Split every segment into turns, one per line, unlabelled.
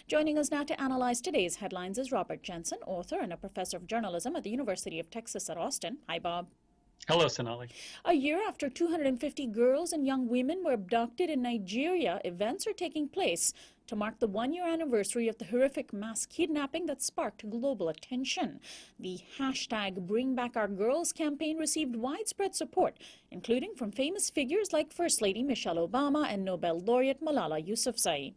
Joining us now to analyze today's headlines is Robert Jensen, author and a professor of journalism at the University of Texas at Austin. Hi, Bob.
Hello, Sonali.
A year after 250 girls and young women were abducted in Nigeria, events are taking place to mark the one-year anniversary of the horrific mass kidnapping that sparked global attention. The hashtag Bring Back Our Girls campaign received widespread support, including from famous figures like First Lady Michelle Obama and Nobel laureate Malala Yousafzai.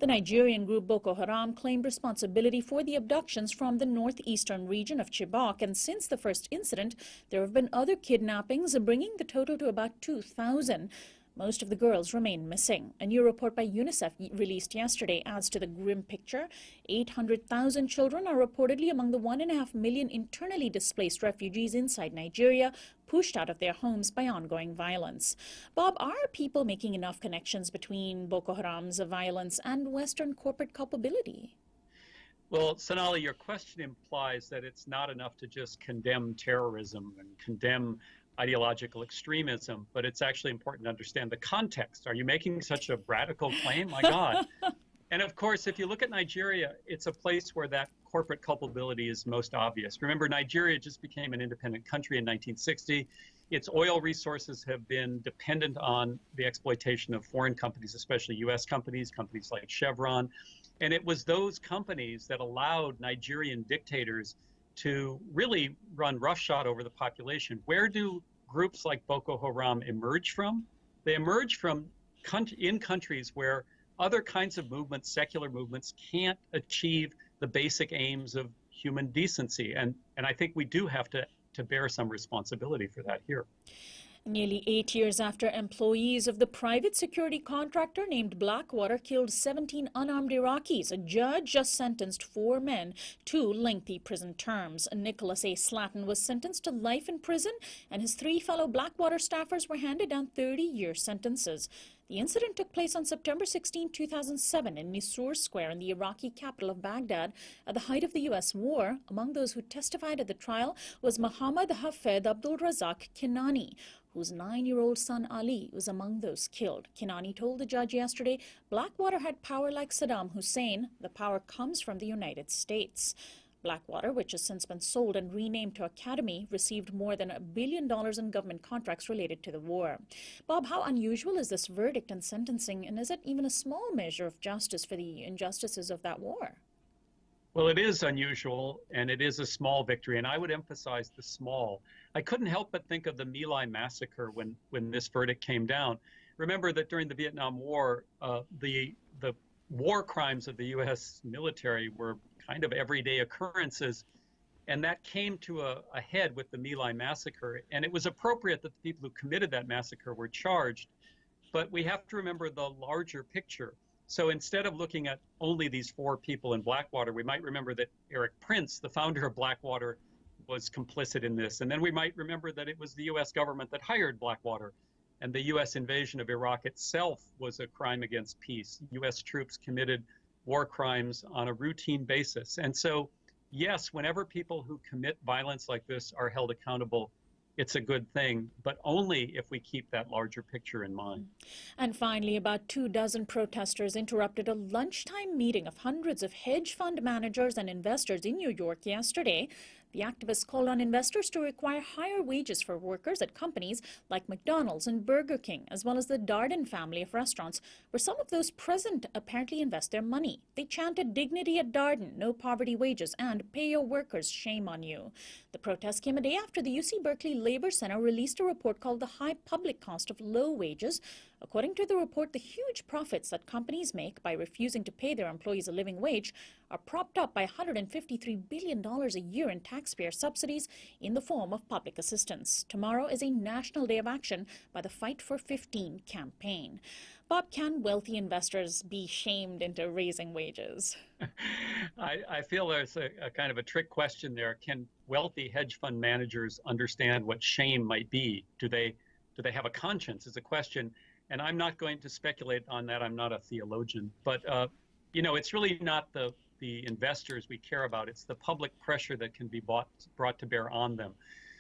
The Nigerian group Boko Haram claimed responsibility for the abductions from the northeastern region of Chibok, and since the first incident, there have been other kidnappings, bringing the total to about 2,000. Most of the girls remain missing. A new report by UNICEF released yesterday adds to the grim picture. 800,000 children are reportedly among the 1.5 million internally displaced refugees inside Nigeria, pushed out of their homes by ongoing violence. Bob, are people making enough connections between Boko Haram's violence and Western corporate culpability?
Well, Sonali, your question implies that it's not enough to just condemn terrorism and condemn ideological extremism, but it's actually important to understand the context. Are you making such a radical claim? My God. And of course, if you look at Nigeria, it's a place where that corporate culpability is most obvious. Remember, Nigeria just became an independent country in 1960. Its oil resources have been dependent on the exploitation of foreign companies, especially U.S. companies, companies like Chevron. And it was those companies that allowed Nigerian dictators to really run roughshod over the population. Where do groups like Boko Haram emerge from? They emerge from in countries where other kinds of movements, secular movements, can't achieve the basic aims of human decency. And I think we do have to bear some responsibility for that here.
Nearly 8 years after employees of the private security contractor named Blackwater killed 17 unarmed Iraqis, a judge just sentenced 4 men to lengthy prison terms. Nicholas A. Slatton was sentenced to life in prison, and his 3 fellow Blackwater staffers were handed down 30-year sentences. The incident took place on September 16, 2007 in Nisour Square in the Iraqi capital of Baghdad at the height of the U.S. war. Among those who testified at the trial was Mohammad Hafed Abdul Razak Kinani, whose 9-year-old son Ali was among those killed. Kinani told the judge yesterday Blackwater had power like Saddam Hussein. The power comes from the United States. Blackwater, which has since been sold and renamed to Academy, received more than $1 billion in government contracts related to the war. Bob, how unusual is this verdict and sentencing, and is it even a small measure of justice for the injustices of that war?
Well, it is unusual, and it is a small victory, and I would emphasize the small. I couldn't help but think of the My Lai massacre when this verdict came down. Remember that during the Vietnam War, the war crimes of the U.S. military were kind of everyday occurrences, and that came to a head with the My Lai massacre, and it was appropriate that the people who committed that massacre were charged, but we have to remember the larger picture. So instead of looking at only these 4 people in Blackwater, we might remember that Eric Prince, the founder of Blackwater, was complicit in this, and then we might remember that it was the U.S. government that hired Blackwater, and the U.S. invasion of Iraq itself was a crime against peace. U.S. troops committed war crimes on a routine basis. And so, yes, whenever people who commit violence like this are held accountable, it's a good thing, but only if we keep that larger picture in mind.
And finally, about 24 protesters interrupted a lunchtime meeting of hundreds of hedge fund managers and investors in New York yesterday. The activists called on investors to require higher wages for workers at companies like McDonald's and Burger King, as well as the Darden family of restaurants, where some of those present apparently invest their money. They chanted dignity at Darden, no poverty wages, and pay your workers, shame on you. The protest came a day after the UC Berkeley Labor Center released a report called The High Public Cost of Low Wages. According to the report, the huge profits that companies make by refusing to pay their employees a living wage are propped up by $153 billion a year in taxpayer subsidies in the form of public assistance. Tomorrow is a national day of action by the Fight for 15 campaign. Bob, can wealthy investors be shamed into raising wages?
I feel there's a kind of a trick question there. Can wealthy hedge fund managers understand what shame might be? Do they have a conscience is a question. And I'm not going to speculate on that. I'm not a theologian. But, it's really not the investors we care about. It's the public pressure that can be brought to bear on them.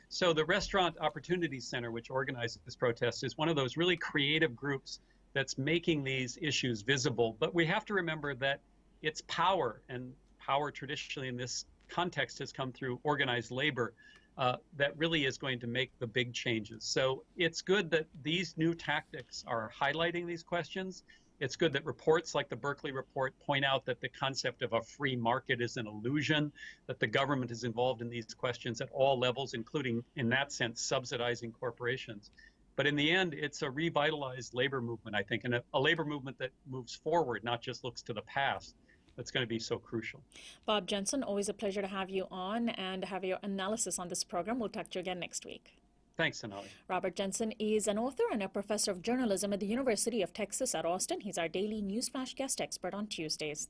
So the Restaurant Opportunity Center, which organizes this protest, is one of those really creative groups that's making these issues visible. But we have to remember that it's power, and power traditionally in this context has come through organized labor, that really is going to make the big changes. So it's good that these new tactics are highlighting these questions. It's good that reports like the Berkeley report point out that the concept of a free market is an illusion, that the government is involved in these questions at all levels, including, in that sense, subsidizing corporations. But in the end, it's a revitalized labor movement, I think, and a labor movement that moves forward, not just looks to the past. That's going to be so crucial.
Bob Jensen, always a pleasure to have you on and have your analysis on this program. We'll talk to you again next week.
Thanks, Sonali.
Robert Jensen is an author and a professor of journalism at the University of Texas at Austin. He's our daily Newsflash guest expert on Tuesdays.